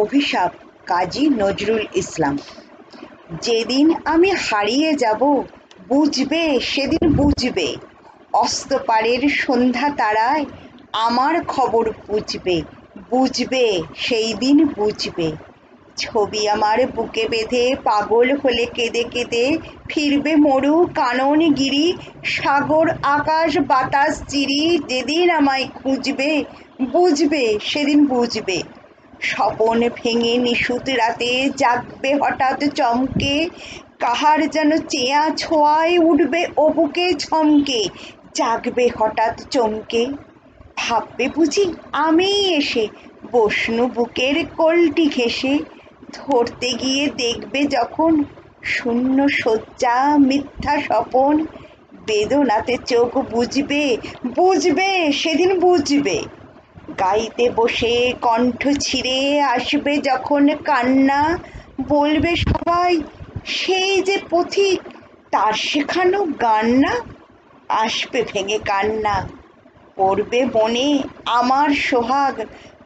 অভিশাপ কাজী নজরুল ইসলাম। যেদিন আমি হারিয়ে যাব বুঝবে, সেদিন বুঝবে, অস্তপারের সন্ধ্যা তারায় আমার খবর বুঝবে, বুঝবে সেই দিন বুঝবে। ছবি আমার বুকে বেঁধে পাগল হলে কেঁদে কেঁদে ফিরবে মরু কানন গিরি, সাগর আকাশ বাতাস চিরি, যেদিন আমায় খুঁজবে বুঝবে, সেদিন বুঝবে। স্বপন ভেঙে নিশুত রাতে জাগবে হঠাৎ চমকে, কাহার যেন চেয়া ছোঁয়ায় উঠবে ও বুকে ছমকে, জাগবে হঠাৎ চমকে। ভাববে বুঝি আমিই এসে বসনু বুকের কোলটি ঘেঁষে, ধরতে গিয়ে দেখবে যখন শূন্য শয্যা মিথ্যা স্বপন, বেদনাতে চোখ বুঝবে, বুঝবে সেদিন বুঝবে। গাইতে বসে কণ্ঠ ছিঁড়ে আসবে যখন কান্না, বলবে সবাই সেই যে পথিক, তার শেখানো গান না। আসবে ভেঙে কান্না, পড়বে মনে আমার সোহাগ,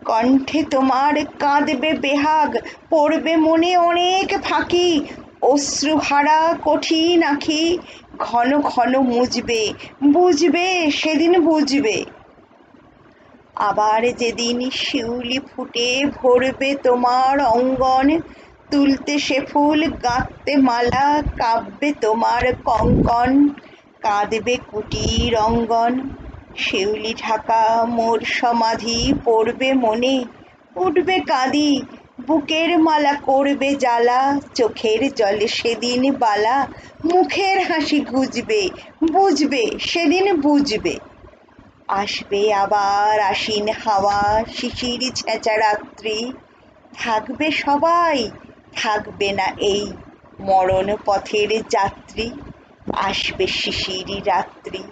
কণ্ঠে তোমার কাঁদবে বেহাগ, পড়বে মনে অনেক ফাঁকি, অশ্রুহারা কঠিন আঁখি, ঘন ঘন মুজবে, বুঝবে সেদিন বুঝবে। আবার যেদিন শিউলি ফুটে ভরবে তোমার অঙ্গন, তুলতে সে ফুল গাঁথতে মালা, কাঁপবে তোমার কঙ্কন, কাঁদবে কুটির অঙ্গন। শিউলি ঢাকা মোর সমাধি পড়বে মনে, উঠবে কাঁদি, বুকের মালা করবে জ্বালা, চোখের জলে সেদিন বালা, মুখের হাসি ঘুচবে, বুঝবে সেদিন বুঝবে। আসবে আবার আশ্বিন হাওয়া, শিশির ছেঁচা রাত্রি, থাকবে সবাই, থাকবে না এই মরণ পথের যাত্রী। আসবে শিশির রাত্রি,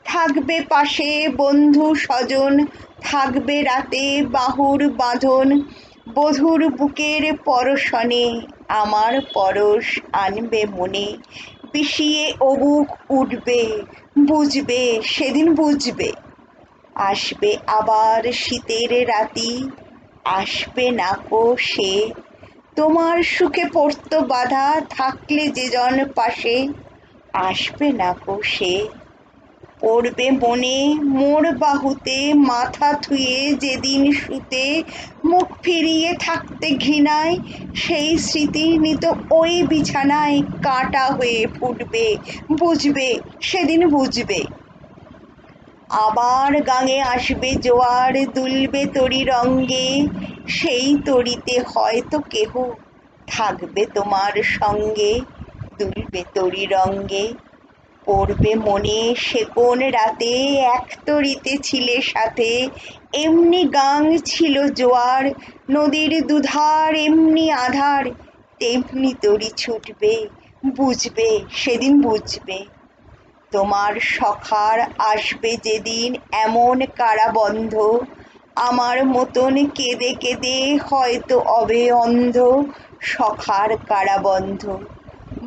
থাকবে পাশে বন্ধু স্বজন, থাকবে রাতে বাহুর বাঁধন, বধুর বুকের পরশনে আমার পরশ আনবে মনে, বিষিয়ে অবুক উঠবে, বুঝবে সেদিন বুঝবে। আসবে আবার শীতের রাতি, আসবে নাকো সে, তোমার সুখে পড়তো বাধা থাকলে যে জন পাশে, আসবে নাকো সে। পড়বে মনে মোর বাহুতে মাথা থুয়ে যেদিন শুতে, মুখ ফিরিয়ে থাকতে ঘৃণায়, সেই স্মৃতি নিত ওই বিছানায় কাঁটা হয়ে ফুটবে, বুঝবে সেদিন বুঝবে। আবার গাঙে আসবে জোয়ার, দুলবে তরি রঙ্গে, সেই তরিতে হয়তো কেহ থাকবে তোমার সঙ্গে, দুলবে তরি রঙ্গে। পড়বে মনে সে কোন রাতে এক তরিতে ছিলে সাথে, এমনি গাং ছিল জোয়ার, নদীর দুধার এমনি আধার, তেমনি তরি ছুটবে, বুঝবে সেদিন বুঝবে। তোমার সখার আসবে যেদিন এমন কারাবন্ধ, আমার মতন কেঁদে কেঁদে হয়তো অবে অন্ধ, সখার কারাবন্ধ।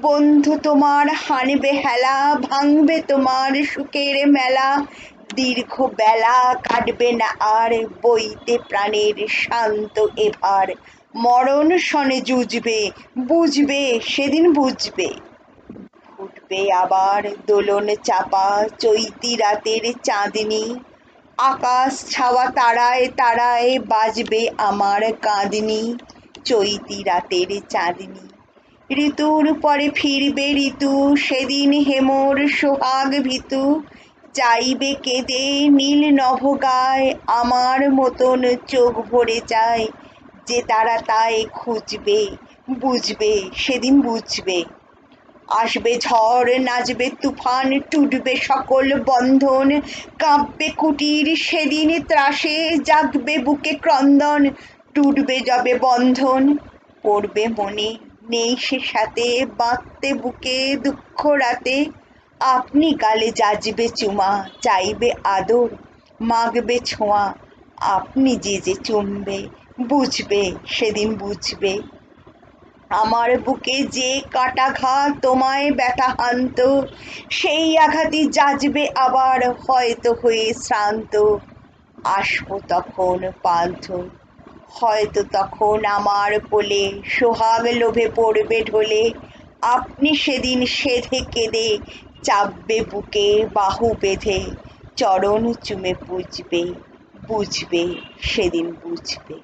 বন্ধু তোমার হানবে হেলা, ভাঙবে তোমার সুখের মেলা, দীর্ঘ বেলা কাটবে না আর, বইতে প্রাণের শান্ত এভার, মরণ শনে যুঝবে, বুঝবে সেদিন বুঝবে। ফুটবে আবার দোলন চাপা চৈতি রাতের চাঁদনি, আকাশ ছাওয়া তারায় তারায় বাজবে আমার কাঁদনি, চৈতি রাতের চাঁদনি। ঋতুর পরে ফিরবে ঋতু, সেদিন হেমর সোহাগ ভীতু, চাইবে কেঁদে নীল নভ গায়, আমার মতন চোখ ভরে যায়, যে তারা তাই খুঁজবে, বুঝবে সেদিন বুঝবে। আসবে ঝড় নাচবে তুফান, টুটবে সকল বন্ধন, কাঁপবে কুটির সেদিন ত্রাসে, জাগবে বুকে ক্রন্দন, টুটবে যবে বন্ধন। পড়বে মনে নেই সে সাথে বাঁধতে বুকে দুঃখ রাতে, আপনি গালে যাচবে চুমা, চাইবে আদর, মাগবে ছোঁয়া, আপনি যে যে চুমবে, বুঝবে সেদিন বুঝবে। আমার বুকে যে কাটাঘাত তোমায় ব্যথা হানত, সেই আঘাতই যাচবে আবার হয়তো হয়ে শ্রান্ত, আসবো তখন বাধ্য, হয়তো তখন আমার কোলে সোহাগ লোভে পড়বে ঢলে, আপনি সেদিন সেধে কেঁদে চাপবে বুকে বাহু বেঁধে, চরণ চুমে পুজবে, বুঝবে সেদিন বুঝবে।